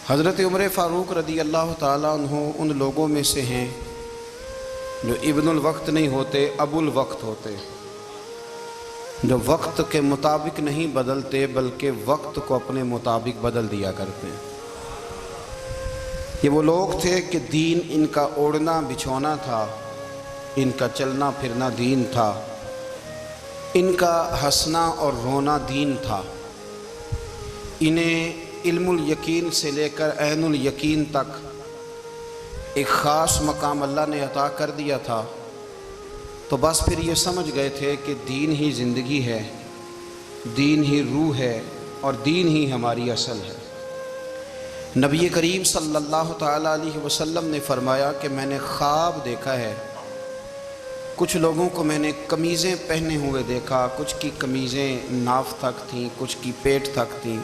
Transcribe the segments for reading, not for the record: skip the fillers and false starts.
حضرت عمر فاروق رضی اللہ تعالیٰ عنہ ان لوگوں میں سے ہیں جو ابن الوقت نہیں ہوتے، ابو الوقت ہوتے، جو وقت کے مطابق نہیں بدلتے بلکہ وقت کو اپنے مطابق بدل دیا کرتے ہیں۔ یہ وہ لوگ تھے کہ دین ان کا اوڑھنا بچھونا تھا، ان کا چلنا پھرنا دین تھا، ان کا ہنسنا اور رونا دین تھا۔ انہیں علم الیقین سے لے کر عین الیقین تک ایک خاص مقام اللہ نے عطا کر دیا تھا، تو بس پھر یہ سمجھ گئے تھے کہ دین ہی زندگی ہے، دین ہی روح ہے اور دین ہی ہماری اصل ہے۔ نبی کریم صلی اللہ تعالیٰ علیہ وسلم نے فرمایا کہ میں نے خواب دیکھا ہے، کچھ لوگوں کو میں نے قمیضیں پہنے ہوئے دیکھا، کچھ کی قمیضیں ناف تک تھیں، کچھ کی پیٹ تک تھیں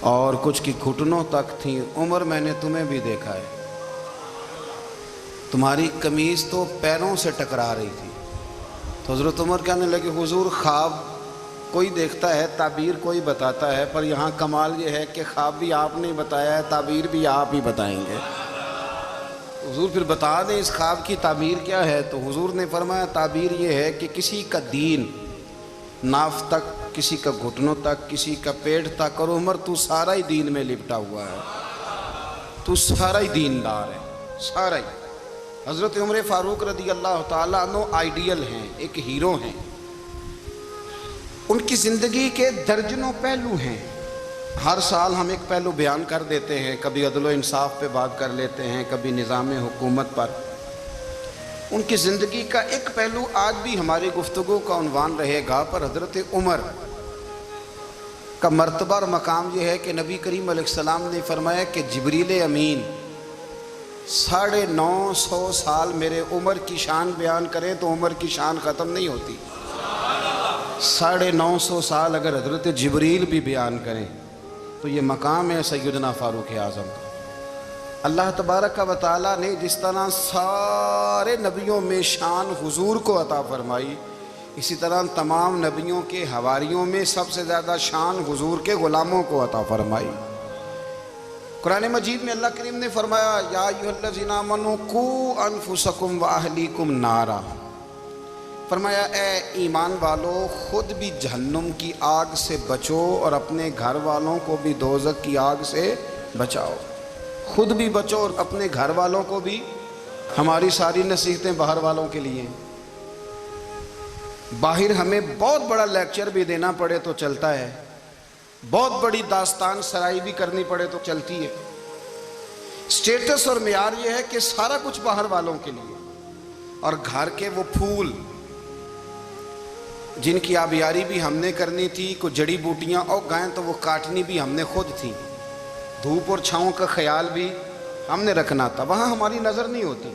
اور کچھ کی گھٹنوں تک تھیں۔ عمر میں نے تمہیں بھی دیکھا ہے، تمہاری قمیض تو پیروں سے ٹکرا رہی تھی۔ تو حضرت عمر کہنے لگے حضور خواب کوئی دیکھتا ہے، تعبیر کوئی بتاتا ہے، پر یہاں کمال یہ ہے کہ خواب بھی آپ نے بتایا ہے، تعبیر بھی آپ ہی بتائیں گے۔ حضور پھر بتا دیں اس خواب کی تعبیر کیا ہے؟ تو حضور نے فرمایا تعبیر یہ ہے کہ کسی کا دین ناف تک، کسی کا گھٹنوں تک، کسی کا پیٹ تک، اور عمر تو سارا ہی دین میں لپٹا ہوا ہے، تو سارا ہی دیندار ہے، سارا ہی۔ حضرت عمر فاروق رضی اللہ تعالیٰ عنہ آئیڈیل ہیں، ایک ہیرو ہیں۔ ان کی زندگی کے درجنوں پہلو ہیں، ہر سال ہم ایک پہلو بیان کر دیتے ہیں، کبھی عدل و انصاف پہ بات کر لیتے ہیں، کبھی نظام حکومت پر۔ ان کی زندگی کا ایک پہلو آج بھی ہماری گفتگو کا عنوان رہے گا، پر حضرت عمر کا مرتبہ اور مقام یہ ہے کہ نبی کریم علیہ السلام نے فرمایا کہ جبریل امین 950 سال میرے عمر کی شان بیان کریں تو عمر کی شان ختم نہیں ہوتی۔ 950 سال اگر حضرت جبریل بھی بیان کریں تو یہ مقام ہے سیدنا فاروق اعظم کا۔ اللہ تبارک و تعالیٰ نے جس طرح سارے نبیوں میں شان حضور کو عطا فرمائی، اسی طرح تمام نبیوں کے حواریوں میں سب سے زیادہ شان حضور کے غلاموں کو عطا فرمائی۔ قرآن مجید میں اللہ کریم نے فرمایا یا ایھا الذین آمنوا قوا انفسکم واہلیکم نارا، فرمایا اے ایمان والو خود بھی جہنم کی آگ سے بچو اور اپنے گھر والوں کو بھی دوزخ کی آگ سے بچاؤ۔ خود بھی بچو اور اپنے گھر والوں کو بھی۔ ہماری ساری نصیحتیں باہر والوں کے لیے، باہر ہمیں بہت بڑا لیکچر بھی دینا پڑے تو چلتا ہے، بہت بڑی داستان سرائی بھی کرنی پڑے تو چلتی ہے۔ سٹیٹس اور معیار یہ ہے کہ سارا کچھ باہر والوں کے لیے، اور گھر کے وہ پھول جن کی آبیاری بھی ہم نے کرنی تھی، کوئی جڑی بوٹیاں اور گائیں تو وہ کاٹنی بھی ہم نے خود تھی، دھوپ اور چھاؤں کا خیال بھی ہم نے رکھنا تھا، وہاں ہماری نظر نہیں ہوتی۔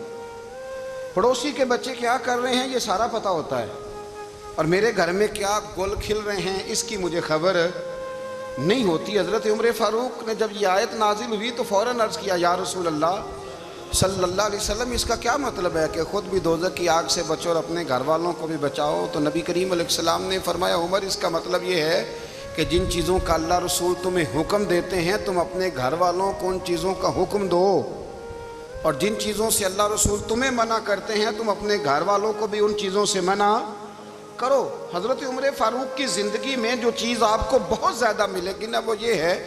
پڑوسی کے بچے کیا کر رہے ہیں یہ سارا پتہ ہوتا ہے، اور میرے گھر میں کیا گل کھل رہے ہیں اس کی مجھے خبر نہیں ہوتی۔ حضرت عمر فاروق نے جب یہ آیت نازل ہوئی تو فوراً عرض کیا یا رسول اللہ صلی اللہ علیہ وسلم اس کا کیا مطلب ہے کہ خود بھی دوزخ کی آگ سے بچو اور اپنے گھر والوں کو بھی بچاؤ؟ تو نبی کریم علیہ السلام نے فرمایا عمر اس کا مطلب یہ ہے کہ جن چیزوں کا اللہ رسول تمہیں حکم دیتے ہیں تم اپنے گھر والوں کو ان چیزوں کا حکم دو، اور جن چیزوں سے اللہ رسول تمہیں منع کرتے ہیں تم اپنے گھر والوں کو بھی ان چیزوں سے منع کرو۔ حضرت عمر فاروق کی زندگی میں جو چیز آپ کو بہت زیادہ ملے گی نا وہ یہ ہے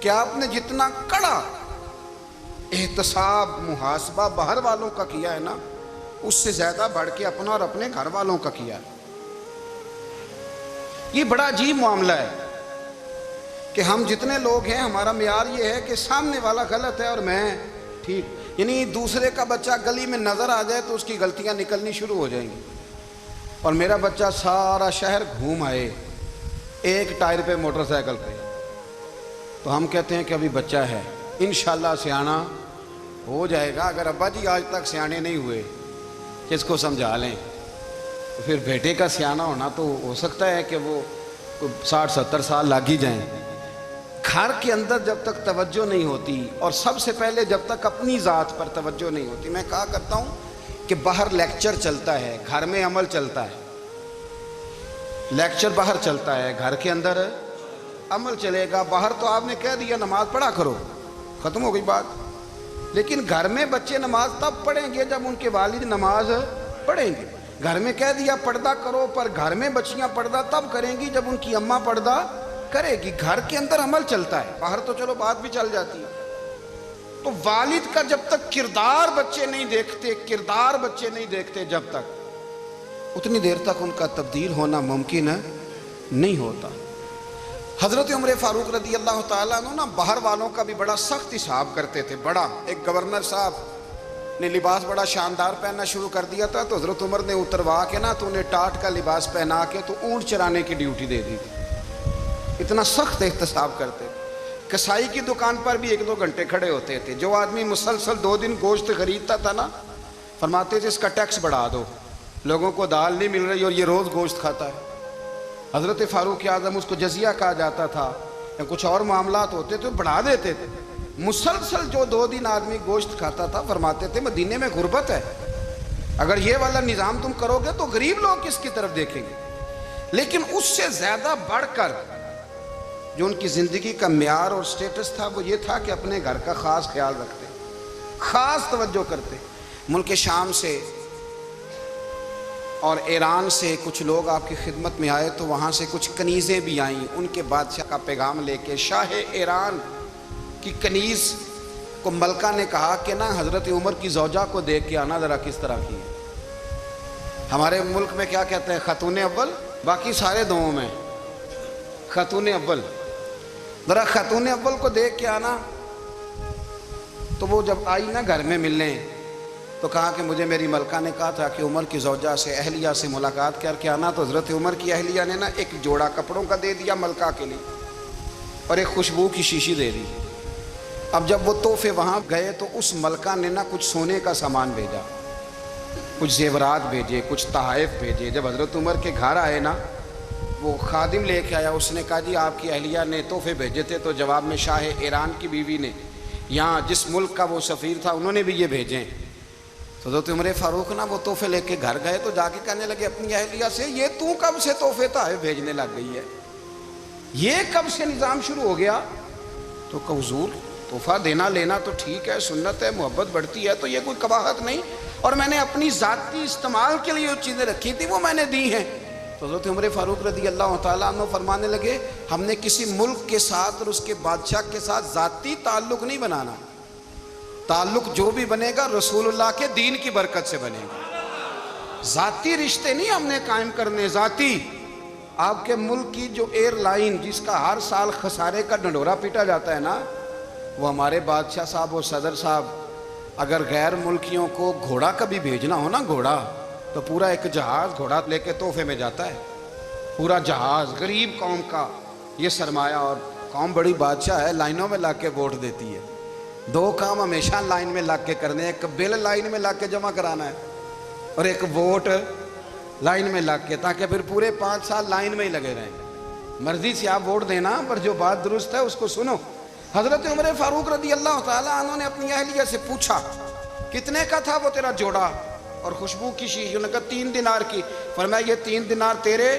کہ آپ نے جتنا کڑا احتساب محاسبہ باہر والوں کا کیا ہے نا، اس سے زیادہ بڑھ کے اپنا اور اپنے گھر والوں کا کیا ہے۔ یہ بڑا عجیب معاملہ ہے کہ ہم جتنے لوگ ہیں ہمارا معیار یہ ہے کہ سامنے والا غلط ہے اور میں ٹھیک، یعنی دوسرے کا بچہ گلی میں نظر آ جائے تو اس کی غلطیاں نکلنی شروع ہو جائیں گی، اور میرا بچہ سارا شہر گھوم آئے ایک ٹائر پہ موٹر سائیکل پہ، تو ہم کہتے ہیں کہ ابھی بچہ ہے، انشاءاللہ سیانا ہو جائے گا۔ اگر ابا جی آج تک سیانے نہیں ہوئے کس کو سمجھا لیں، تو پھر بیٹے کا سیانا ہونا تو ہو سکتا ہے کہ وہ 60-70 سال لگ ہی جائیں۔ گھر کے اندر جب تک توجہ نہیں ہوتی، اور سب سے پہلے جب تک اپنی ذات پر توجہ نہیں ہوتی، میں کہا کرتا ہوں کہ باہر لیکچر چلتا ہے، گھر میں عمل چلتا ہے۔ لیکچر باہر چلتا ہے، گھر کے اندر عمل چلے گا۔ باہر تو آپ نے کہہ دیا نماز پڑھا کرو، ختم ہو گئی بات۔ لیکن گھر میں بچے نماز تب پڑھیں گے جب ان کے والد نماز پڑھیں گے۔ گھر میں کہہ دیا پردہ کرو، پر گھر میں بچیاں پردہ تب کریں گی جب ان کی اماں پردہ کرے گی۔ گھر کے اندر عمل چلتا ہے، باہر تو چلو بات بھی چل جاتی ہے۔ تو والد کا جب تک کردار بچے نہیں دیکھتے جب تک، اتنی دیر تک ان کا تبدیل ہونا ممکن نہیں ہوتا۔ حضرت عمر فاروق رضی اللہ تعالیٰ عنہ نا باہر والوں کا بھی بڑا سخت حساب کرتے تھے۔ بڑا ایک گورنر صاحب نے لباس بڑا شاندار پہننا شروع کر دیا تھا، تو حضرت عمر نے اتروا کے نا تو انہیں ٹاٹ کا لباس پہنا کے تو اونٹ چرانے کی ڈیوٹی دے دی تھی۔ اتنا سخت احتساب کرتے۔ کسائی کی دکان پر بھی 1-2 گھنٹے کھڑے ہوتے تھے۔ جو آدمی مسلسل 2 دن گوشت خریدتا تھا نا، فرماتے تھے اس کا ٹیکس بڑھا دو، لوگوں کو دال نہیں مل رہی اور یہ روز گوشت کھاتا ہے۔ حضرت فاروق اعظم، اس کو جزیہ کہا جاتا تھا، یا کچھ اور معاملات ہوتے تو بڑھا دیتے تھے۔ مسلسل جو 2 دن آدمی گوشت کھاتا تھا، فرماتے تھے مدینے میں غربت ہے، اگر یہ والا نظام تم کرو گے تو غریب لوگ کس کی طرف دیکھیں گے۔ لیکن اس سے زیادہ بڑھ کر جو ان کی زندگی کا معیار اور سٹیٹس تھا وہ یہ تھا کہ اپنے گھر کا خاص خیال رکھتے، خاص توجہ کرتے۔ ملک شام سے اور ایران سے کچھ لوگ آپ کی خدمت میں آئے، تو وہاں سے کچھ کنیزیں بھی آئیں، ان کے بادشاہ کا پیغام لے کے۔ شاہ ایران کی کنیز کو ملکہ نے کہا کہ نا حضرت عمر کی زوجہ کو دیکھ کے آنا ذرا کس طرح کی ہے۔ ہمارے ملک میں کیا کہتے ہیں؟ خاتون اول، باقی سارے دوؤں میں خاتون اول۔ ذرا خاتون اول کو دیکھ کے آنا۔ تو وہ جب آئی نا گھر میں ملنے، تو کہا کہ مجھے میری ملکہ نے کہا تھا کہ عمر کی زوجہ سے، اہلیہ سے ملاقات کر کے آنا۔ تو حضرت عمر کی اہلیہ نے نا ایک جوڑا کپڑوں کا دے دیا ملکہ کے لیے، اور ایک خوشبو کی شیشی دے دی۔ اب جب وہ تحفے وہاں گئے تو اس ملکہ نے نا کچھ سونے کا سامان بھیجا، کچھ زیورات بھیجے، کچھ تحائف بھیجے۔ جب حضرت عمر کے گھر آئے نا، وہ خادم لے کے آیا، اس نے کہا جی آپ کی اہلیہ نے تحفے بھیجے تھے۔ تو جواب میں شاہ ایران کی بیوی نے، یہاں جس ملک کا وہ سفیر تھا، انہوں نے بھی یہ بھیجے۔ تو حضرت عمر فاروق نا وہ تحفے لے کے گھر گئے، تو جا کے کہنے لگے اپنی اہلیہ سے، یہ تو کب سے تحفے تحائف بھیجنے لگ گئی ہے؟ یہ کب سے نظام شروع ہو گیا؟ تو کہ حضور تحفہ دینا لینا تو ٹھیک ہے، سنت ہے، محبت بڑھتی ہے، تو یہ کوئی قباحت نہیں، اور میں نے اپنی ذاتی استعمال کے لیے جو چیزیں رکھی تھی وہ میں نے دی ہیں۔ تو حضرت عمر فاروق رضی اللہ تعالیٰ عنہ فرمانے لگے ہم نے کسی ملک کے ساتھ اور اس کے بادشاہ کے ساتھ ذاتی تعلق نہیں بنانا، تعلق جو بھی بنے گا رسول اللہ کے دین کی برکت سے بنے گا۔ ذاتی رشتے نہیں ہم نے قائم کرنے، ذاتی۔ آپ کے ملک کی جو ایئر لائن جس کا ہر سال خسارے کا ڈنڈورا پیٹا جاتا ہے نا، وہ ہمارے بادشاہ صاحب اور صدر صاحب اگر غیر ملکیوں کو گھوڑا کبھی بھیجنا ہو نا، گھوڑا، تو پورا ایک جہاز گھوڑا لے کے تحفے میں جاتا ہے، پورا جہاز غریب قوم کا یہ سرمایہ۔ اور قوم بڑی بادشاہ ہے، لائنوں میں لگ کے ووٹ دیتی ہے۔ 2 کام ہمیشہ لائن میں لگ کے کرنے، ایک بل لائن میں لگ کے جمع کرانا ہے، اور ایک ووٹ لائن میں لگ کے، تاکہ پھر پورے 5 سال لائن میں ہی لگے رہیں۔ مرضی سے آپ ووٹ دینا، پر جو بات درست ہے اس کو سنو۔ حضرت عمر فاروق رضی اللہ تعالیٰ عنہ نے اپنی اہلیہ سے پوچھا کتنے کا تھا وہ تیرا جوڑا اور خوشبو کی شیشی؟ انہوں نے کہا 3 دینار کی۔ فرمایا یہ 3 دینار تیرے،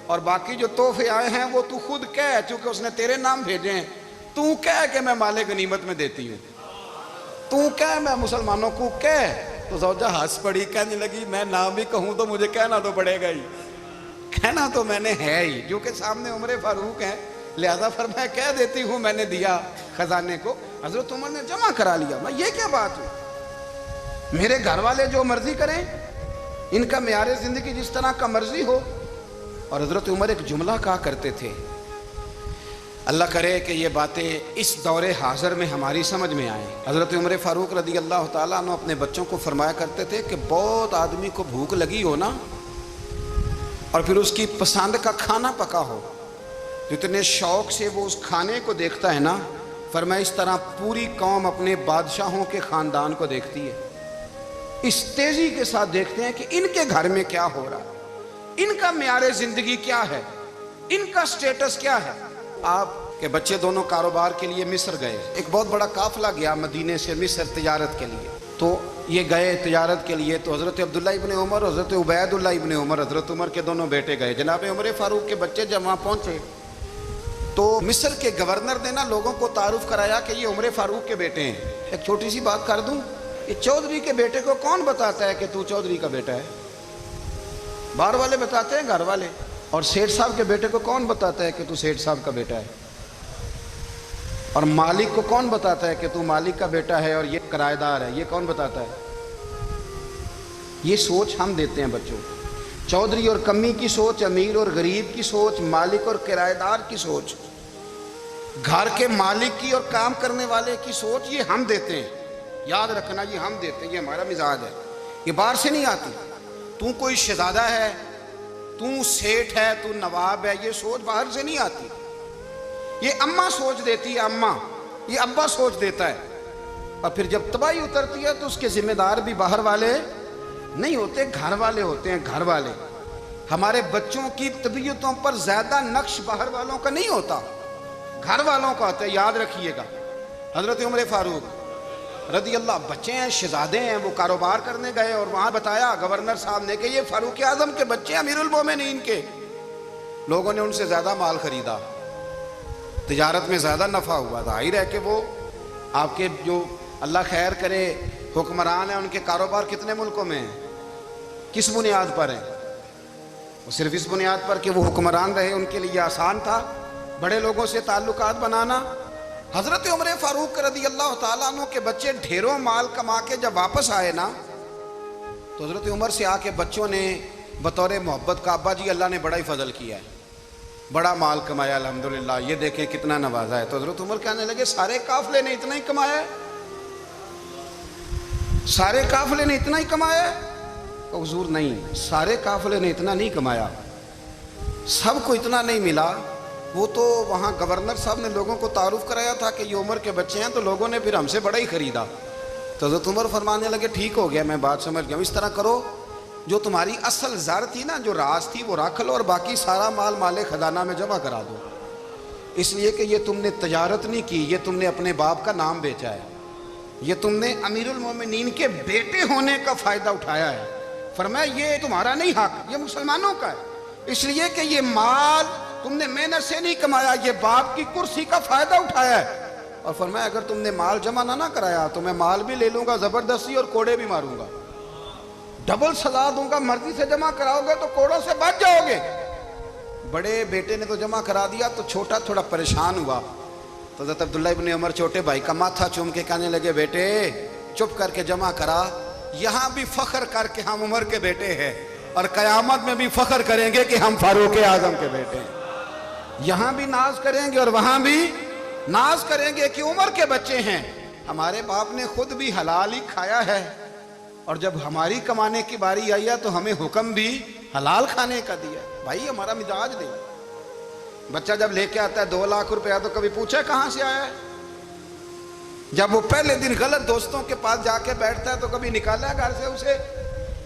اور باقی جو تحفے آئے ہیں وہ تو خود کہہ، چونکہ اس نے تیرے نام بھیجے ہیں، تو کہہ کہ میں مال غنیمت میں دیتی ہوں، تو کہہ میں مسلمانوں کو کہہ۔ تو زوجہ ہنس پڑی، کہنے لگی میں نام بھی کہوں تو مجھے کہنا تو پڑے گا ہی، کہنا تو میں نے ہے ہی، جو کہ سامنے عمر فاروق ہیں، لہذا فرمایا کہہ دیتی ہوں میں نے دیا خزانے کو۔ حضرت عمر نے جمع کرا لیا۔ میں یہ کیا بات ہوئی؟ میرے گھر والے جو مرضی کریں، ان کا معیار زندگی جس طرح کا مرضی ہو۔ اور حضرت عمر ایک جملہ کہا کرتے تھے، اللہ کرے کہ یہ باتیں اس دور حاضر میں ہماری سمجھ میں آئیں۔ حضرت عمر فاروق رضی اللہ تعالیٰ عنہ اپنے بچوں کو فرمایا کرتے تھے کہ بہت آدمی کو بھوک لگی ہو نا، اور پھر اس کی پسند کا کھانا پکا ہو، جتنے شوق سے وہ اس کھانے کو دیکھتا ہے نا، فرمایا اس طرح پوری قوم اپنے بادشاہوں کے خاندان کو دیکھتی ہے، اس تیزی کے ساتھ دیکھتے ہیں کہ ان کے گھر میں کیا ہو رہا ہے، ان کا معیار زندگی کیا ہے، ان کا سٹیٹس کیا ہے۔ آپ کے بچے دونوں کاروبار کے لیے مصر گئے، ایک بہت بڑا قافلہ گیا مدینے سے مصر تجارت کے لیے، تو یہ گئے تجارت کے لیے، تو حضرت عبداللہ ابن عمر، حضرت عبید اللہ ابن عمر، حضرت عمر کے دونوں بیٹے گئے۔ جناب عمر فاروق کے بچے جب وہاں پہنچے تو مصر کے گورنر نے نا لوگوں کو تعارف کرایا کہ یہ عمر فاروق کے بیٹے ہیں. ایک چھوٹی سی بات کر دوں, یہ چودھری کے بیٹے کو کون بتاتا ہے کہ تو چودھری کا بیٹا ہے؟ باہر والے بتاتے ہیں, گھر والے. اور سیٹھ صاحب کے بیٹے کو کون بتاتا ہے کہ تو سیٹھ صاحب کا بیٹا ہے؟ اور مالک کو کون بتاتا ہے کہ تو مالک کا بیٹا ہے اور یہ کرایہ دار ہے؟ یہ کون بتاتا ہے؟ یہ سوچ ہم دیتے ہیں بچوں کو. چودھری اور کمی کی سوچ, امیر اور غریب کی سوچ, مالک اور کرایہ دار کی سوچ, گھر کے مالک کی اور کام کرنے والے کی سوچ, یہ ہم دیتے ہیں. یاد رکھنا, یہ ہم دیتے ہیں, یہ ہمارا مزاج ہے, یہ باہر سے نہیں آتی. تو کوئی شہزادہ ہے, تو سیٹھ ہے, تو نواب ہے, یہ سوچ باہر سے نہیں آتی. یہ اماں سوچ دیتی ہے, اماں. یہ ابا سوچ دیتا ہے. اور پھر جب تباہی اترتی ہے تو اس کے ذمہ دار بھی باہر والے نہیں ہوتے, گھر والے ہوتے ہیں, گھر والے. ہمارے بچوں کی طبیعتوں پر زیادہ نقش باہر والوں کا نہیں ہوتا, گھر والوں کا ہوتا ہے. یاد رکھیے گا, حضرت عمر فاروق رضی اللہ, بچے ہیں, شہزادے ہیں, وہ کاروبار کرنے گئے اور وہاں بتایا گورنر صاحب نے کہ یہ فاروق اعظم کے بچے, امیر المومنین کے. لوگوں نے ان سے زیادہ مال خریدا, تجارت میں زیادہ نفع ہوا. ظاہر ہے کہ وہ آپ کے جو اللہ خیر کرے حکمران ہیں, ان کے کاروبار کتنے ملکوں میں ہیں, کس بنیاد پر ہیں؟ وہ صرف اس بنیاد پر کہ وہ حکمران رہے, ان کے لیے آسان تھا بڑے لوگوں سے تعلقات بنانا. حضرت عمر فاروق رضی اللہ تعالیٰ عنہ کے بچے ڈھیروں مال کما کے جب واپس آئے نا, تو حضرت عمر سے آ کے بچوں نے بطور محبت کا, ابا جی اللہ نے بڑا ہی فضل کیا ہے, بڑا مال کمایا الحمدللہ, یہ دیکھیں کتنا نوازا ہے. تو حضرت عمر کہنے لگے سارے قافلے نے اتنا ہی کمایا ہے, سارے قافلے نے اتنا ہی کمایا ہے؟ کہ حضور نہیں, سارے قافلے نے اتنا نہیں کمایا, سب کو اتنا نہیں ملا. وہ تو وہاں گورنر صاحب نے لوگوں کو تعارف کرایا تھا کہ یہ عمر کے بچے ہیں, تو لوگوں نے پھر ہم سے بڑا ہی خریدا. تو حضرت عمر فرمانے لگے ٹھیک ہو گیا, میں بات سمجھ گیا ہوں, اس طرح کرو جو تمہاری اصل زر تھی نا, جو راز تھی, وہ رکھ لو اور باقی سارا مال مال خزانہ میں جمع کرا دو. اس لیے کہ یہ تم نے تجارت نہیں کی, یہ تم نے اپنے باپ کا نام بیچا ہے, یہ تم نے امیر المومنین کے بیٹے ہونے کا فائدہ اٹھایا ہے. فرمایا یہ تمہارا نہیں حق, یہ مسلمانوں کا ہے, اس لیے کہ یہ مال تم نے محنت سے نہیں کمایا, یہ باپ کی کرسی کا فائدہ اٹھایا ہے. اور فرمایا اگر تم نے مال جمع نہ کرایا تو میں مال بھی لے لوں گا زبردستی اور کوڑے بھی ماروں گا, ڈبل سزا دوں گا. مرضی سے جمع کراؤ گے تو کوڑوں سے بچ جاؤ گے. بڑے بیٹے نے تو جمع کرا دیا, تو چھوٹا تھوڑا پریشان ہوا. تو حضرت عبداللہ ابن عمر چھوٹے بھائی کا ماتھا چوم کے کہنے لگے بیٹے چپ کر کے جمع کرا, یہاں بھی فخر کر کے ہم عمر کے بیٹے ہیں, اور قیامت میں بھی فخر کریں گے کہ ہم فاروق اعظم کے بیٹے ہیں. یہاں بھی ناز کریں گے اور وہاں بھی ناز کریں گے کہ عمر کے بچے ہیں. ہمارے باپ نے خود بھی حلال ہی کھایا ہے, اور جب ہماری کمانے کی باری آئی ہے تو ہمیں حکم بھی حلال کھانے کا دیا. بھائی ہمارا مزاج دے. بچہ جب لے کے آتا ہے 2 لاکھ روپیہ تو کبھی پوچھے کہاں سے آیا ہے؟ جب وہ پہلے دن غلط دوستوں کے پاس جا کے بیٹھتا ہے تو کبھی نکالا ہے گھر سے اسے؟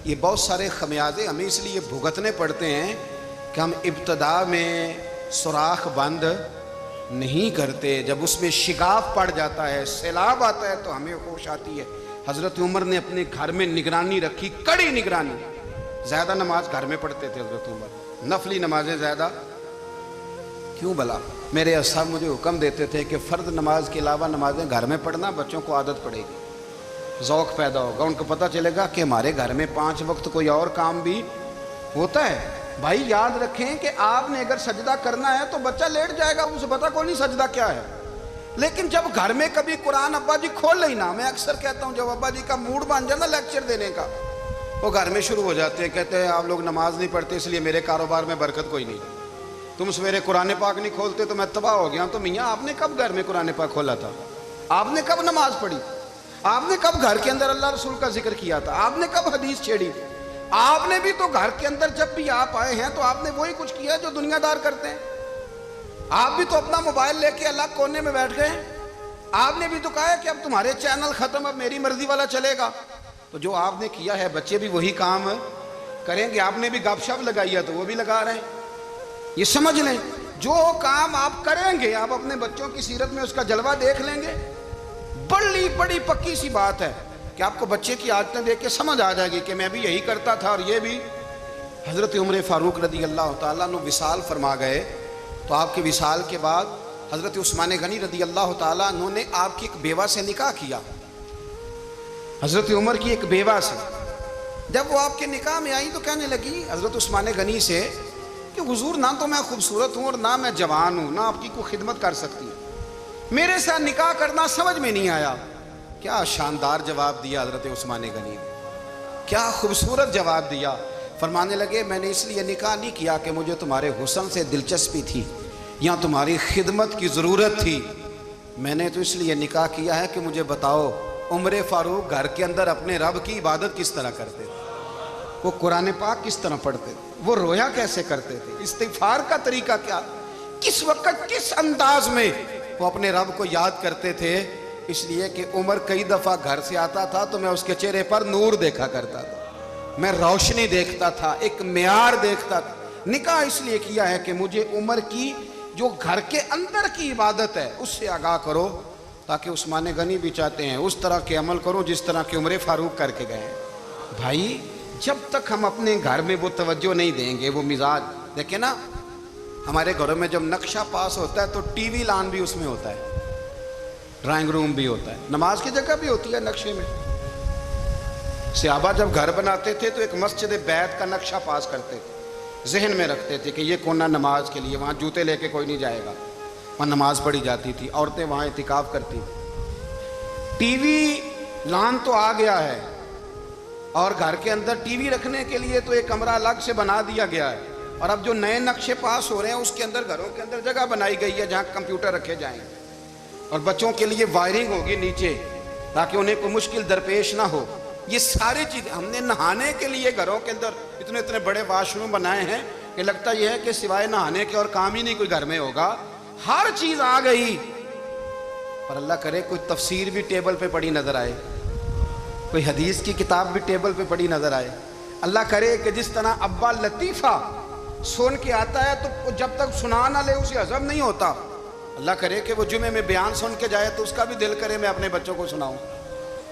یہ بہت سارے خمیازے ہمیں اس لیے بھگتنے پڑتے ہیں کہ ہم ابتدا میں سوراخ بند نہیں کرتے. جب اس میں شگاف پڑ جاتا ہے, سیلاب آتا ہے, تو ہمیں ہوش آتی ہے. حضرت عمر نے اپنے گھر میں نگرانی رکھی, کڑی نگرانی. زیادہ نماز گھر میں پڑھتے تھے حضرت عمر, نفلی نمازیں زیادہ کیوں بلا؟ میرے اصحاب مجھے حکم دیتے تھے کہ فرض نماز کے علاوہ نمازیں گھر میں پڑھنا, بچوں کو عادت پڑے گی, ذوق پیدا ہوگا, ان کو پتہ چلے گا کہ ہمارے گھر میں 5 وقت کوئی اور کام بھی ہوتا ہے. بھائی یاد رکھیں کہ آپ نے اگر سجدہ کرنا ہے تو بچہ لیٹ جائے گا, اسے پتہ کوئی نہیں سجدہ کیا ہے. لیکن جب گھر میں کبھی قرآن ابا جی کھول لئی نا, میں اکثر کہتا ہوں جب ابا جی کا موڈ بن جائے نا لیکچر دینے کا, وہ گھر میں شروع ہو جاتے ہیں, کہتے ہیں آپ لوگ نماز نہیں پڑھتے اس لیے میرے کاروبار میں برکت کوئی نہیں, تم سویرے قرآن پاک نہیں کھولتے تو میں تباہ ہو گیا. تو میاں آپ نے کب گھر میں قرآن پاک کھولا تھا؟ آپ نے کب نماز پڑھی؟ آپ نے کب گھر کے اندر اللہ رسول کا ذکر کیا تھا؟ آپ نے کب حدیث چھیڑی؟ آپ نے بھی تو گھر کے اندر جب بھی آپ آئے ہیں تو آپ نے وہی کچھ کیا جو دنیا دار کرتے ہیں. آپ بھی تو اپنا موبائل لے کے الگ کونے میں بیٹھ گئے. آپ نے بھی تو کہا ہے کہ اب تمہارے چینل ختم, اب میری مرضی والا چلے گا. تو جو آپ نے کیا ہے بچے بھی وہی کام کریں گے. آپ نے بھی گپ شپ لگائی ہے تو وہ بھی لگا رہے ہیں. یہ سمجھ لیں جو کام آپ کریں گے آپ اپنے بچوں کی سیرت میں اس کا جلوہ دیکھ لیں گے. بڑی پکی سی بات ہے کہ آپ کو بچے کی عادتیں دیکھ کے سمجھ آ جائے گی کہ میں بھی یہی کرتا تھا اور یہ بھی. حضرت عمر فاروق رضی اللہ تعالیٰ عنہ وصال فرما گئے تو آپ کے وصال کے بعد حضرت عثمان غنی رضی اللہ تعالیٰ عنہ نے آپ کی ایک بیوہ سے نکاح کیا، حضرت عمر کی ایک بیوہ سے۔ جب وہ آپ کے نکاح میں آئی تو کہنے لگی حضرت عثمان غنی سے کہ حضور نہ تو میں خوبصورت ہوں اور نہ میں جوان ہوں، نہ آپ کی کوئی خدمت کر سکتی ہوں، میرے ساتھ نکاح کرنا سمجھ میں نہیں آیا۔ کیا شاندار جواب دیا حضرت عثمان غنی نے، کیا خوبصورت جواب دیا۔ فرمانے لگے میں نے اس لیے نکاح نہیں کیا کہ مجھے تمہارے حسن سے دلچسپی تھی یا تمہاری خدمت کی ضرورت تھی، میں نے تو اس لیے نکاح کیا ہے کہ مجھے بتاؤ عمر فاروق گھر کے اندر اپنے رب کی عبادت کس طرح کرتے تھے، وہ قرآن پاک کس طرح پڑھتے تھے، وہ رویا کیسے کرتے تھے، استغفار کا طریقہ کیا، کس وقت کس انداز میں وہ اپنے رب کو یاد کرتے تھے۔ اس لیے کہ عمر کئی دفعہ گھر سے آتا تھا تو میں اس کے چہرے پر نور دیکھا کرتا تھا، میں روشنی دیکھتا تھا، ایک معیار دیکھتا تھا۔ نکاح اس لیے کیا ہے کہ مجھے عمر کی جو گھر کے اندر کی عبادت ہے اس سے آگاہ کرو، تاکہ عثمان غنی بھی چاہتے ہیں اس طرح کے عمل کرو جس طرح کہ عمر فاروق کر کے گئے ہیں۔ بھائی جب تک ہم اپنے گھر میں وہ توجہ نہیں دیں گے، وہ مزاج دیکھیں نا، ہمارے گھروں میں جب نقشہ پاس ہوتا ہے تو ٹی وی لان بھی اس میں ہوتا ہے، ڈرائنگ روم بھی ہوتا ہے، نماز کی جگہ بھی ہوتی ہے نقشے میں۔ صحابہ جب گھر بناتے تھے تو ایک مسجد بیت کا نقشہ پاس کرتے تھے، ذہن میں رکھتے تھے کہ یہ کونا نماز کے لیے، وہاں جوتے لے کے کوئی نہیں جائے گا، وہاں نماز پڑھی جاتی تھی، عورتیں وہاں اعتکاف کرتی تھی۔ ٹی وی لان تو آ گیا ہے اور گھر کے اندر ٹی وی رکھنے کے لیے تو ایک کمرہ الگ سے بنا دیا گیا ہے، اور اب جو نئے نقشے پاس ہو رہے ہیں اس کے اندر گھروں کے اندر جگہ بنائی گئی ہے جہاں کمپیوٹر رکھے جائیں، اور بچوں کے لیے وائرنگ ہوگی نیچے تاکہ انہیں کوئی مشکل درپیش نہ ہو۔ یہ ساری چیزیں ہم نے نہانے کے لیے گھروں کے اندر اتنے اتنے بڑے واش روم بنائے ہیں کہ لگتا یہ ہے کہ سوائے نہانے کے اور کام ہی نہیں کوئی گھر میں ہوگا، ہر چیز آ گئی۔ اور اللہ کرے کوئی تفسیر بھی ٹیبل پہ پڑی نظر آئے، کوئی حدیث کی کتاب بھی ٹیبل پہ پڑی نظر آئے۔ اللہ کرے کہ جس طرح ابا لطیفہ سن کے آتا ہے تو جب تک سنا نہ لے اسے ہضم نہیں ہوتا، اللہ کرے کہ وہ جمعے میں بیان سن کے جائے تو اس کا بھی دل کرے میں اپنے بچوں کو سناؤں،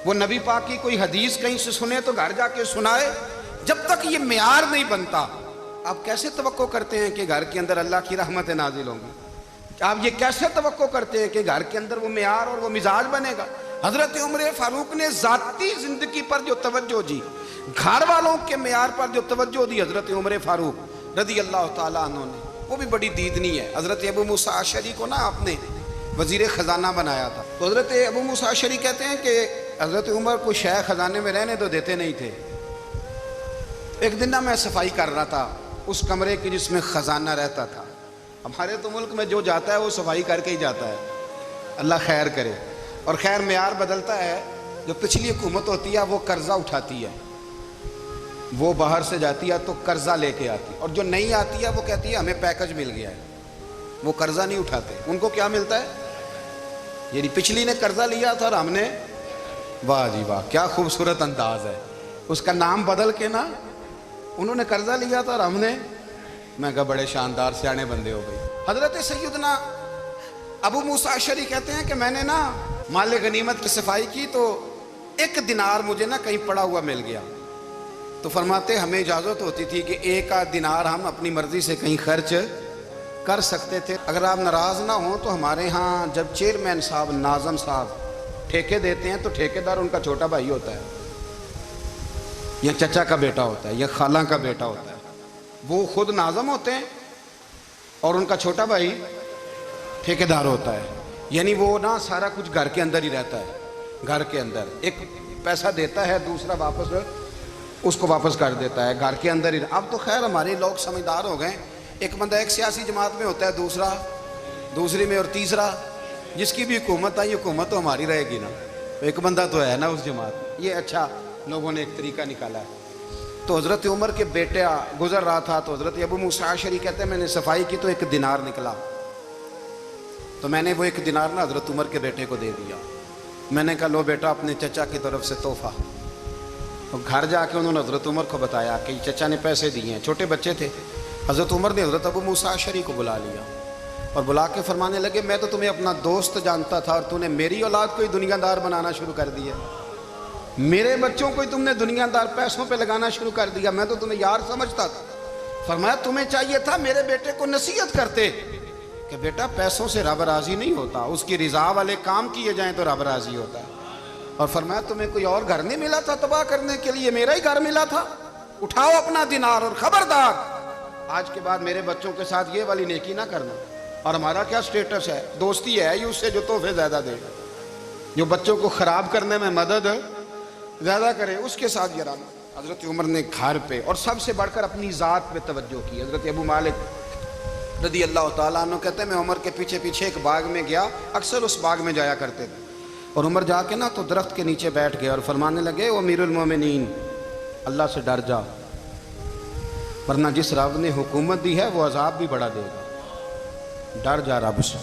وہ نبی پاک کی کوئی حدیث کہیں سے سنے تو گھر جا کے سنائے۔ جب تک یہ معیار نہیں بنتا آپ کیسے توقع کرتے ہیں کہ گھر کے اندر اللہ کی رحمتیں نازل ہوں گی؟ آپ یہ کیسے توقع کرتے ہیں کہ گھر کے اندر وہ معیار اور وہ مزاج بنے گا؟ حضرت عمر فاروق نے ذاتی زندگی پر جو توجہ دی، گھر والوں کے معیار پر جو توجہ دی حضرت عمر فاروق رضی اللہ تعالیٰ عنہ نے، وہ بھی بڑی دیدنی ہے۔ حضرت ابو موسیٰ اشعری کو نا آپ نے وزیر خزانہ بنایا تھا، تو حضرت ابو موسیٰ اشعری کہتے ہیں کہ حضرت عمر کو شیخ خزانے میں رہنے تو دیتے نہیں تھے۔ ایک دن نا میں صفائی کر رہا تھا اس کمرے کی جس میں خزانہ رہتا تھا، ہمارے تو ملک میں جو جاتا ہے وہ صفائی کر کے ہی جاتا ہے، اللہ خیر کرے۔ اور خیر معیار بدلتا ہے، جو پچھلی حکومت ہوتی ہے وہ قرضہ اٹھاتی ہے، وہ باہر سے جاتی ہے تو قرضہ لے کے آتی ہے، اور جو نہیں آتی ہے وہ کہتی ہے ہمیں پیکج مل گیا ہے، وہ قرضہ نہیں اٹھاتے۔ ان کو کیا ملتا ہے؟ یعنی پچھلی نے قرضہ لیا تھا اور ہم نے، واہ جی واہ کیا خوبصورت انداز ہے، اس کا نام بدل کے نا، انہوں نے قرضہ لیا تھا اور ہم نے، میں کہا بڑے شاندار سیانے بندے ہو گئے۔ حضرت سیدنا ابو موسیٰ اشعری کہتے ہیں کہ میں نے نا مال غنیمت کی صفائی کی تو ایک دینار مجھے نا کہیں پڑا ہوا مل گیا، تو فرماتے ہمیں اجازت ہوتی تھی کہ ایک آدھ دینار ہم اپنی مرضی سے کہیں خرچ کر سکتے تھے، اگر آپ ناراض نہ ہوں تو ہمارے ہاں جب چیئرمین صاحب ناظم صاحب ٹھیکے دیتے ہیں تو ٹھیکیدار ان کا چھوٹا بھائی ہوتا ہے، یا چچا کا بیٹا ہوتا ہے، یا خالہ کا بیٹا ہوتا ہے، وہ خود ناظم ہوتے ہیں اور ان کا چھوٹا بھائی ٹھیکیدار ہوتا ہے۔ یعنی وہ نا سارا کچھ گھر کے اندر ہی رہتا ہے، گھر کے اندر ایک پیسہ دیتا ہے دوسرا واپس اس کو واپس کر دیتا ہے، گھر کے اندر ہی۔ اب تو خیر ہمارے لوگ سمجھدار ہو گئے، ایک بندہ ایک سیاسی جماعت میں ہوتا ہے، دوسرا دوسری میں، اور تیسرا جس کی بھی حکومت آئی حکومت تو ہماری رہے گی نا، ایک بندہ تو ہے نا اس جماعت میں۔ یہ اچھا لوگوں نے ایک طریقہ نکالا ہے۔ تو حضرت عمر کے بیٹا گزر رہا تھا تو حضرت ابو موسیٰ اشعری کہتے ہیں میں نے صفائی کی تو ایک دینار نکلا، تو میں نے وہ ایک دینار نا حضرت عمر کے بیٹے کو دے دیا، میں نے کہا لو بیٹا اپنے چچا کی طرف سے تحفہ۔ تو گھر جا کے انہوں نے حضرت عمر کو بتایا کہ چچا نے پیسے دیے ہیں، چھوٹے بچے تھے۔ حضرت عمر نے حضرت ابو موسیٰ اشعری کو بلا لیا اور بلا کے فرمانے لگے میں تو تمہیں اپنا دوست جانتا تھا اور تو نے میری اولاد کو ہی دنیا دار بنانا شروع کر دیا، میرے بچوں کو ہی تم نے دنیا دار پیسوں پہ لگانا شروع کر دیا، میں تو تمہیں یار سمجھتا تھا۔ فرمایا تمہیں چاہیے تھا میرے بیٹے کو نصیحت کرتے کہ بیٹا پیسوں سے رب راضی نہیں ہوتا، اس کی رضا والے کام کیے جائیں تو رب راضی ہوتا ہے۔ اور فرمایا تمہیں کوئی اور گھر نہیں ملا تھا تباہ کرنے کے لیے، میرا ہی گھر ملا تھا، اٹھاؤ اپنا دینار اور خبردار آج کے بعد میرے بچوں کے ساتھ یہ والی نیکی نہ کرنا۔ اور ہمارا کیا سٹیٹس ہے؟ دوستی ہے ہی اس سے جو تحفے زیادہ دے گا، جو بچوں کو خراب کرنے میں مدد زیادہ کرے اس کے ساتھ یہ رہنا۔ حضرت عمر نے گھر پہ اور سب سے بڑھ کر اپنی ذات پہ توجہ کی۔ حضرت ابو مالک رضی اللہ تعالیٰ عنہ کہتے ہیں میں عمر کے پیچھے پیچھے ایک باغ میں گیا، اکثر اس باغ میں جایا کرتے تھے، اور عمر جا کے نا تو درخت کے نیچے بیٹھ گئے اور فرمانے لگے او امیر المومنین، اللہ سے ڈر جا، ورنہ جس رب نے حکومت دی ہے وہ عذاب بھی بڑا دے گا، ڈر جا رب سے۔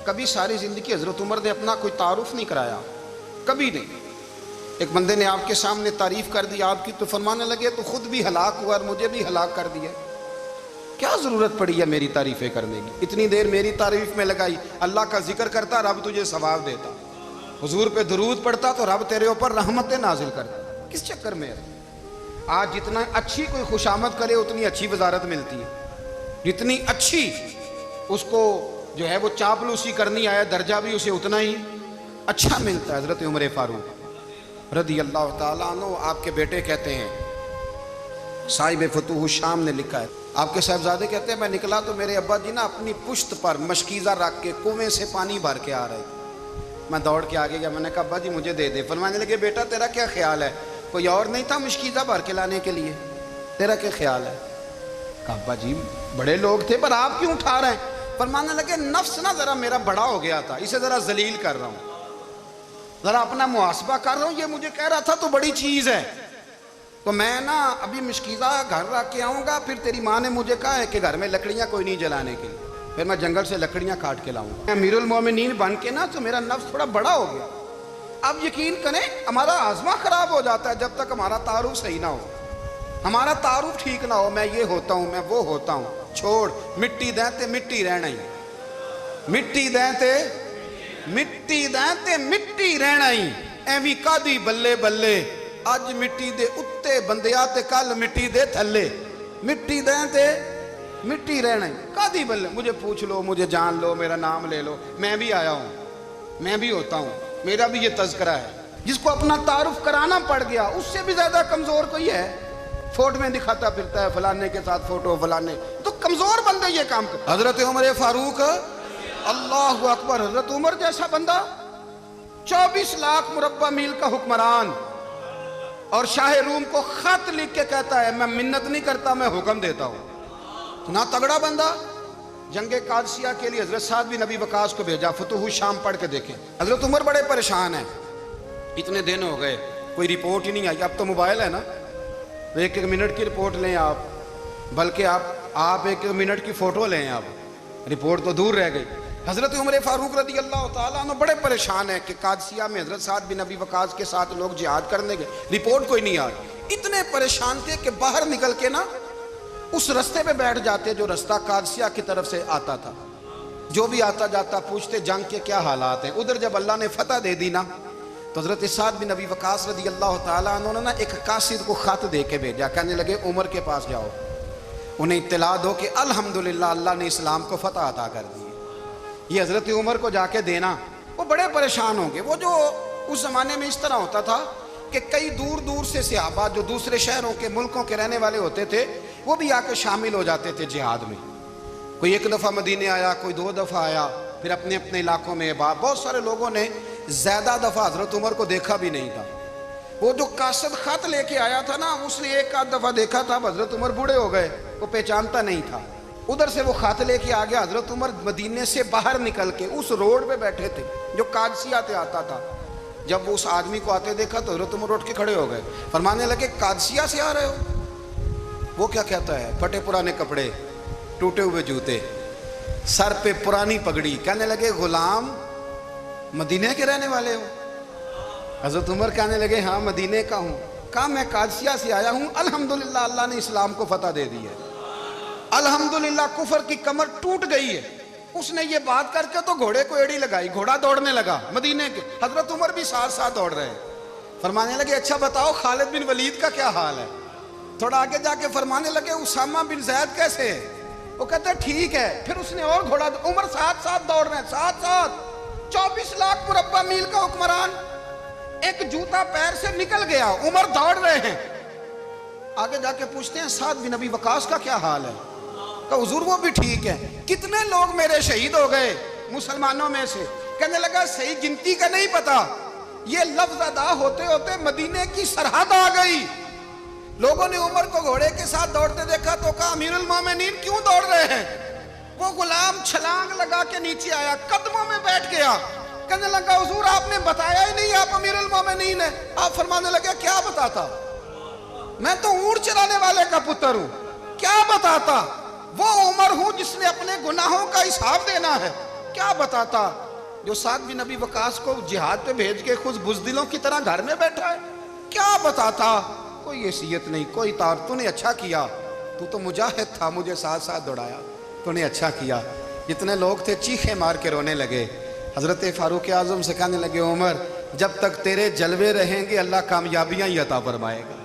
کبھی ساری زندگی حضرت عمر نے اپنا کوئی تعارف نہیں کرایا، کبھی نہیں۔ ایک بندے نے آپ کے سامنے تعریف کر دی آپ کی تو فرمانے لگے تو خود بھی ہلاک ہوا اور مجھے بھی ہلاک کر دیا، کیا ضرورت پڑی ہے میری تعریفیں کرنے کی؟ اتنی دیر میری تعریف میں لگائی، اللہ کا ذکر کرتا رب تجھے ثواب دیتا، حضور پہ درود پڑھتا تو رب تیرے اوپر رحمتیں نازل کرتا، کس چکر میں ہے؟ آج جتنا اچھی کوئی خوشامد کرے اتنی اچھی وزارت ملتی ہے، جتنی اچھی اس کو جو ہے وہ چاپلوسی کرنی آیا درجہ بھی اسے اتنا ہی اچھا ملتا ہے۔ حضرت عمر فاروق رضی اللہ تعالیٰ عنہ آپ کے بیٹے کہتے ہیں، صاحب فتوح الشام نے لکھا ہے، آپ کے صاحبزادے کہتے ہیں میں نکلا تو میرے ابا جی نا اپنی پشت پر مشکیزہ رکھ کے کنویں سے پانی بھر کے آ رہے، میں دوڑ کے آگے گیا، میں نے کہا ابا جی مجھے دے دے۔ فرمانے لگے بیٹا تیرا کیا خیال ہے، کوئی اور نہیں تھا مشکیزہ بھر کے لانے کے لیے، تیرا کیا خیال ہے؟ کہا ابا جی بڑے لوگ تھے پر آپ کیوں اٹھا رہے ہیں؟ فرمانے لگے نفس نا ذرا میرا بڑا ہو گیا تھا، اسے ذرا ذلیل کر رہا ہوں، ذرا اپنا محاسبہ کر رہا ہوں، یہ مجھے کہہ رہا تھا تو بڑی چیز ہے، تو میں نا ابھی مشکیزہ گھر رکھ کے آؤں گا، پھر تیری ماں نے مجھے کہا ہے کہ گھر میں لکڑیاں کوئی نہیں جلانے کے لیے، پھر میں جنگل سے لکڑیاں کاٹ کے لاؤں گا۔ امیر المومنین بن کے نا تو میرا نفس تھوڑا بڑا ہو گیا۔ اب یقین کریں ہمارا آزما خراب ہو جاتا ہے جب تک ہمارا تعارف صحیح نہ ہو، ہمارا تعارف ٹھیک نہ ہو، میں یہ ہوتا ہوں میں وہ ہوتا ہوں، چھوڑ مٹی دیں تے مٹی رہنا ہی، مٹی دیں تے مٹی دیں تے مٹی رہنا ہی، ایویں کادی بلے بلے اج مٹی دے اتے بندیا تے کل مٹی دے تھلے، مٹی دیں تے مٹی رہنا ہی، کادی بلے، مجھے پوچھ لو مجھے جان لو میرا نام لے لو، میں بھی آیا ہوں، میں بھی ہوتا ہوں، میرا بھی یہ تذکرہ ہے۔ جس کو اپنا تعارف کرانا پڑ گیا اس سے بھی زیادہ کمزور کوئی ہے؟ فوٹو میں دکھاتا پھرتا ہے فلانے کے ساتھ فوٹو، فلانے تو کمزور بندے یہ کام کرتے۔ حضرت عمر فاروق اللہ اکبر، حضرت عمر جیسا بندہ 24 لاکھ مربع میل کا حکمران، اور شاہ روم کو خط لکھ کے کہتا ہے میں منت نہیں کرتا میں حکم دیتا ہوں، اتنا تگڑا بندہ۔ جنگ قادسیہ کے لیے حضرت سعد بن ابی وقاص کو بھیجا، فتوح الشام پڑھ کے دیکھیں۔ حضرت عمر بڑے پریشان ہیں، اتنے دن ہو گئے کوئی رپورٹ ہی نہیں آئی، اب تو موبائل ہے نا، ایک ایک منٹ کی رپورٹ لیں آپ، بلکہ آپ ایک منٹ کی فوٹو لیں، آپ رپورٹ تو دور رہ گئی۔ حضرت عمر فاروق رضی اللہ تعالیٰ عنہ بڑے پریشان ہیں کہ قادسیہ میں حضرت سعد بن ابی وقاص کے ساتھ لوگ جہاد کرنے گئے، رپورٹ کوئی نہیں آئی، اتنے پریشان تھے کہ باہر نکل کے نا اس رستے پہ بیٹھ جاتے جو رستہ قادسیہ کی طرف سے آتا تھا، جو بھی آتا جاتا پوچھتے جنگ کے کیا حالات ہیں۔ ادھر جب اللہ نے فتح دے دی نا تو حضرت سعد بن ابی وقاص رضی اللہ تعالیٰ عنہ نے ایک قاصد کو خط دے کے بھیجا، کہنے لگے عمر کے پاس جاؤ، انہیں اطلاع دو کہ الحمدللہ اللہ نے اسلام کو فتح عطا کر دی۔ یہ حضرت عمر کو جا کے دینا، وہ بڑے پریشان ہوں گے۔ وہ جو اس زمانے میں اس طرح ہوتا تھا کہ کئی دور دور سے صحابہ جو دوسرے شہروں کے ملکوں کے رہنے والے ہوتے تھے وہ بھی آ کے شامل ہو جاتے تھے جہاد میں، کوئی ایک دفعہ مدینے آیا، کوئی 2 دفعہ آیا، پھر اپنے اپنے علاقوں میں۔ بہت سارے لوگوں نے زیادہ دفعہ حضرت عمر کو دیکھا بھی نہیں تھا۔ وہ جو قاصد خط لے کے آیا تھا نا اس نے 1 آدھ دفعہ دیکھا تھا، حضرت عمر بوڑھے ہو گئے، وہ پہچانتا نہیں تھا، ادھر سے وہ خط لے کے آ گیا۔ حضرت عمر مدینے سے باہر نکل کے اس روڈ پہ بیٹھے تھے جو قادسیہ سے آتا تھا، جب وہ اس آدمی کو آتے دیکھا تو حضرت عمر اٹھ کے کھڑے ہو گئے، فرمانے لگے قادسیہ سے آ رہے ہو؟ وہ کیا کہتا ہے؟ پھٹے پرانے کپڑے، ٹوٹے ہوئے جوتے، سر پہ پرانی پگڑی، کہنے لگے غلام مدینے کے رہنے والے ہو؟ حضرت عمر کہنے لگے ہاں مدینے کا ہوں۔ کہا میں قادسیہ سے آیا ہوں، الحمدللہ اللہ نے اسلام کو فتح دے دی ہے، الحمدللہ کفر کی کمر ٹوٹ گئی ہے۔ اس نے یہ بات کر کے تو گھوڑے کو ایڑی لگائی، گھوڑا دوڑنے لگا مدینے کے، حضرت عمر بھی ساتھ ساتھ دوڑ رہے ہیں۔ فرمانے لگے اچھا بتاؤ خالد بن ولید کا کیا حال ہے؟ تھوڑا آگے جا کے فرمانے لگے اسامہ بن زید کیسے ہے؟ وہ کہتا ہے ٹھیک ہے. پھر اس نے اور گھوڑا, عمر ساتھ ساتھ دوڑ رہے ہیں, ساتھ ساتھ 24 لاکھ مربع میل کا حکمران, ایک جوتا پیر سے نکل گیا, عمر دوڑ رہے ہیں. آگے جا کے پوچھتے ہیں سعد بن ابی وقاص کا کیا حال ہے؟ کہ حضور وہ بھی ٹھیک ہے. کتنے لوگ میرے شہید ہو گئے مسلمانوں میں سے؟ کہنے لگا صحیح گنتی کا نہیں پتا, یہ لفظ ادا ہوتے ہوتے مدینے کی سرحد آ گئی. لوگوں نے عمر کو گھوڑے کے ساتھ دوڑتے دیکھا تو کہا امیر المومنین کیوں دوڑ رہے ہیں؟ وہ غلام چھلانگ لگا کے نیچے آیا, قدموں میں بیٹھ گیا. کہنے لگا حضور آپ نے بتایا ہی نہیں آپ امیر المومنین ہیں. آپ فرمانے لگے کیا بتاتا, میں تو اونٹ چرانے والے کا پتر ہوں, کیا بتاتا؟ وہ عمر ہوں جس نے اپنے گناہوں کا حساب دینا ہے, کیا بتاتا؟ جو سعد بن ابی وقاص کو جہاد پہ بھیج کے خود بزدلوں کی طرح گھر میں بیٹھا ہے, کیا بتاتا؟ کوئی حیثیت نہیں, کوئی تار. تو نے اچھا کیا, تو مجاہد تھا, مجھے ساتھ ساتھ دوڑایا, تو نے اچھا کیا. جتنے لوگ تھے چیخے مار کے رونے لگے. حضرت فاروق اعظم سے کہنے لگے عمر جب تک تیرے جلوے رہیں گے اللہ کامیابیاں ہی عطا فرمائے گا,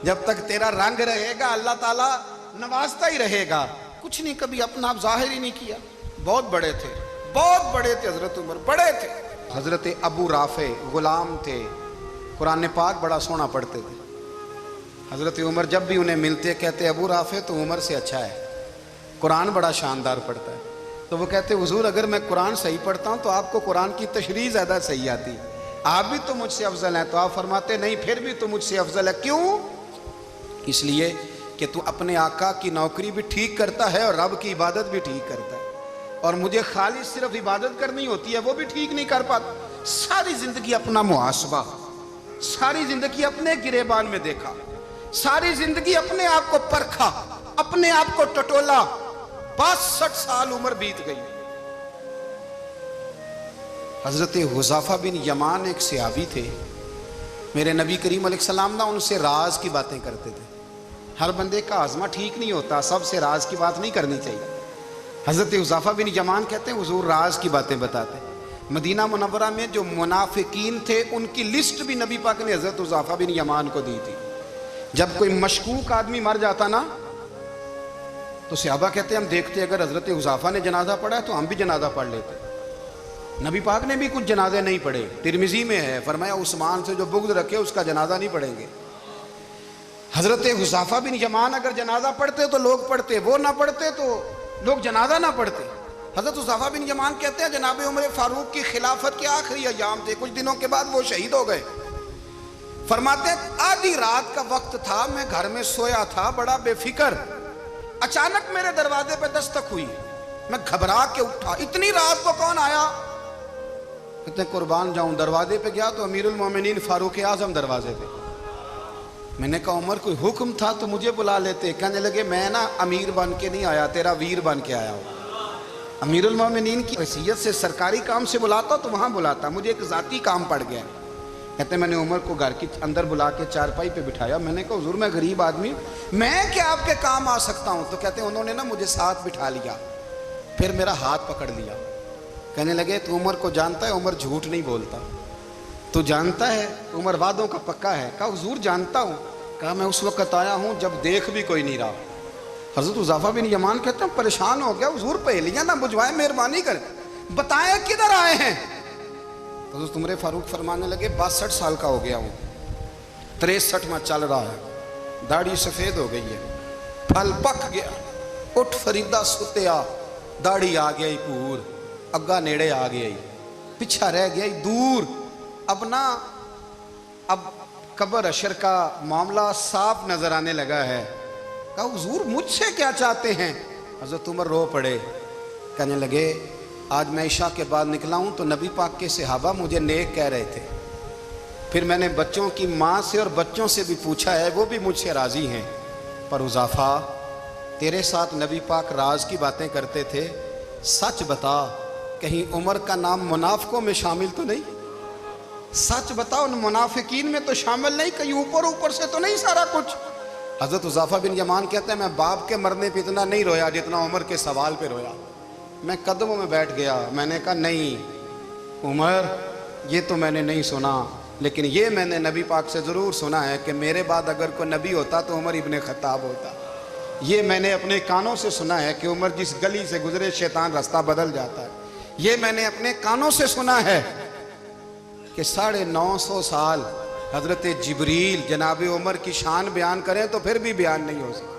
جب تک تیرا رنگ رہے گا اللہ تعالیٰ نوازتا ہی رہے گا. کچھ نہیں, کبھی اپنا آپ ظاہر ہی نہیں کیا. بہت بڑے تھے, بہت بڑے تھے حضرت عمر, بڑے تھے. حضرت ابو رافع غلام تھے, قرآن پاک بڑا سونا پڑھتے تھے. حضرت عمر جب بھی انہیں ملتے کہتے ابو رافع تو عمر سے اچھا ہے, قرآن بڑا شاندار پڑھتا ہے. تو وہ کہتے حضور اگر میں قرآن صحیح پڑھتا ہوں تو آپ کو قرآن کی تشریح زیادہ صحیح آتی, آپ بھی تو مجھ سے افضل ہیں. تو آپ فرماتے نہیں پھر بھی تو مجھ سے افضل ہے. کیوں؟ اس لیے کہ تو اپنے آقا کی نوکری بھی ٹھیک کرتا ہے اور رب کی عبادت بھی ٹھیک کرتا ہے, اور مجھے خالی صرف عبادت کرنی ہوتی ہے وہ بھی ٹھیک نہیں کر پاتا. ساری زندگی اپنا محاسبہ, ساری زندگی اپنے گریبان میں دیکھا, ساری زندگی اپنے آپ کو پرکھا, اپنے آپ کو ٹٹولا. 62 سال عمر بیت گئی. حضرت حذیفہ بن یمان ایک صحابی تھے, میرے نبی کریم علیہ السلام نا ان سے راز کی باتیں کرتے تھے. ہر بندے کا ہاضمہ ٹھیک نہیں ہوتا, سب سے راز کی بات نہیں کرنی چاہیے. حضرت حذیفہ بن یمان کہتے ہیں حضور راز کی باتیں بتاتے. مدینہ منورہ میں جو منافقین تھے ان کی لسٹ بھی نبی پاک نے حضرت حذیفہ بن یمان کو دی تھی. جب کوئی مشکوک آدمی مر جاتا نا تو صحابہ کہتے ہیں ہم دیکھتے اگر حضرت حذیفہ نے جنازہ پڑھا ہے تو ہم بھی جنازہ پڑھ لیتے. نبی پاک نے بھی کچھ جنازے نہیں پڑھے, ترمذی میں ہے, فرمایا عثمان سے جو بغض رکھے اس کا جنازہ نہیں پڑھیں گے. حضرت حذیفہ بن یمان اگر جنازہ پڑھتے تو لوگ پڑھتے, وہ نہ پڑھتے تو لوگ جنازہ نہ پڑھتے. حضرت حذیفہ بن یمان کہتے ہیں جناب عمر فاروق کی خلافت کے آخری ایام تھے, کچھ دنوں کے بعد وہ شہید ہو گئے. فرماتے ہیں آدھی رات کا وقت تھا, میں گھر میں سویا تھا بڑا بے فکر, اچانک میرے دروازے پہ دستک ہوئی, میں گھبرا کے اٹھا, اتنی رات کو کون آیا؟ کہتے ہیں قربان جاؤں, دروازے پہ گیا تو امیر المومنین فاروق اعظم دروازے پہ. میں نے کہا عمر کوئی حکم تھا تو مجھے بلا لیتے. کہنے لگے میں نا امیر بن کے نہیں آیا, تیرا ویر بن کے آیا ہوں. امیر المومنین کی حیثیت سے سرکاری کام سے بلاتا تو وہاں بلاتا, مجھے ایک ذاتی کام پڑ گیا. کہتے ہیں میں نے عمر کو گھر کی اندر بلا کے چارپائی پہ بٹھایا. میں نے کہا حضور میں غریب آدمی ہوں, میں کیا آپ کے کام آ سکتا ہوں؟ تو کہتے ہیں انہوں نے نا مجھے ساتھ بٹھا لیا, پھر میرا ہاتھ پکڑ لیا. کہنے لگے تو عمر کو جانتا ہے؟ عمر جھوٹ نہیں بولتا. تو جانتا ہے عمر وعدوں کا پکا ہے؟ کہا حضور جانتا ہوں. کہا میں اس وقت آیا ہوں جب دیکھ بھی کوئی نہیں رہا. حضرت حذیفہ بن یمان کہتے ہیں پریشان ہو گیا, حضور پہلیاں نہ بجھوائیں, مہربانی کریں بتائیں کدھر آئے ہیں. حضرت عمر فاروق فرمانے لگے 62 سال کا ہو گیا ہوں, 63 میں چل رہا ہے, داڑھی سفید ہو گئی ہے, پھل پک گیا, اٹھ فریدہ ستیا, داڑھی آ گئی پور, اگا نیڑے آ گئی, پچھا رہ گیا دور. اب قبر اشر کا معاملہ صاف نظر آنے لگا ہے. کہا حضور مجھ سے کیا چاہتے ہیں؟ حضرت عمر رو پڑے, کہنے لگے آج میں عشاء کے بعد نکلا ہوں تو نبی پاک کے صحابہ مجھے نیک کہہ رہے تھے, پھر میں نے بچوں کی ماں سے اور بچوں سے بھی پوچھا ہے, وہ بھی مجھ سے راضی ہیں. پر حذیفہ تیرے ساتھ نبی پاک راز کی باتیں کرتے تھے, سچ بتا کہیں عمر کا نام منافقوں میں شامل تو نہیں؟ سچ بتا ان منافقین میں تو شامل نہیں, کہیں اوپر سے تو نہیں سارا کچھ؟ حضرت حذیفہ بن یمان کہتے ہیں میں باپ کے مرنے پہ اتنا نہیں رویا جتنا عمر کے سوال پہ رویا. میں قدموں میں بیٹھ گیا, میں نے کہا نہیں عمر یہ تو میں نے نہیں سنا, لیکن یہ میں نے نبی پاک سے ضرور سنا ہے کہ میرے بعد اگر کوئی نبی ہوتا تو عمر ابن خطاب ہوتا. یہ میں نے اپنے کانوں سے سنا ہے کہ عمر جس گلی سے گزرے شیطان راستہ بدل جاتا ہے. یہ میں نے اپنے کانوں سے سنا ہے کہ 950 سال حضرت جبریل جناب عمر کی شان بیان کریں تو پھر بھی بیان نہیں ہو سکتا.